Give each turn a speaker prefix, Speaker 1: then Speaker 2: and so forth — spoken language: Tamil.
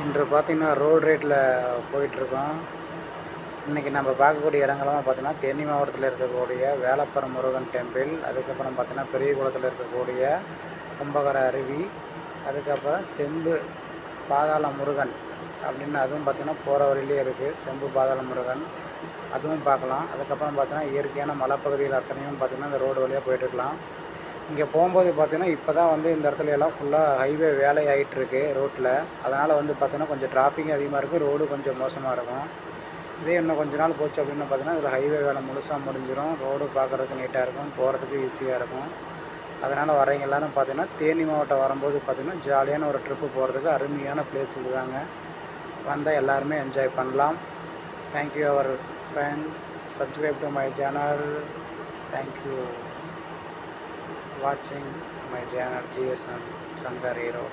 Speaker 1: இன்று பார்த்திங்கன்னா ரோடு ரேட்டில் போயிட்டுருக்கோம். இன்றைக்கி நம்ம பார்க்கக்கூடிய இடங்கள்லாம் பார்த்திங்கன்னா தேனி மாவட்டத்தில் இருக்கக்கூடிய வேலப்பர் முருகன் டெம்பிள், அதுக்கப்புறம் பார்த்திங்கன்னா பெரியகுளத்தில் இருக்கக்கூடிய கும்பகர அருவி, அதுக்கப்புறம் செம்பு பாதாள முருகன் அப்படின்னு அதுவும் பார்த்திங்கன்னா போகிற வழியிலே இருக்குது. செம்பு பாதாள முருகன் அதுவும் பார்க்கலாம். அதுக்கப்புறம் பார்த்திங்கன்னா இயற்கையான மலைப்பகுதிகள் அத்தனையும் பார்த்திங்கன்னா இந்த ரோடு வழியாக போயிட்டுருக்கலாம். இங்கே போகும்போது பார்த்திங்கன்னா இப்போ தான் வந்து இந்த இடத்துல எல்லாம் ஃபுல்லாக ஹைவே வேலை ஆகிட்டுருக்கு ரோட்டில். அதனால் வந்து பார்த்திங்கன்னா கொஞ்சம் டிராஃபிக்கும் அதிகமாக இருக்கும், ரோடு கொஞ்சம் மோசமாக இருக்கும். இதே இன்னும் கொஞ்ச நாள் போச்சு அப்படின்னு பார்த்திங்கன்னா இதில் ஹைவே வேலை முழுசாக முடிஞ்சிடும். ரோடு பார்க்குறதுக்கு நீட்டாக இருக்கும், போகிறதுக்கு ஈஸியாக இருக்கும். அதனால் வரவங்க எல்லோரும் பார்த்திங்கன்னா தேனி மாவட்டம் வரும்போது பார்த்திங்கன்னா ஜாலியான ஒரு ட்ரிப்பு போகிறதுக்கு அருமையான பிளேஸ் இதுதாங்க. வந்தால் எல்லாருமே என்ஜாய் பண்ணலாம். Thank you our friends, subscribe to my channel. Thank you watching my channel GSM Shankar Hero.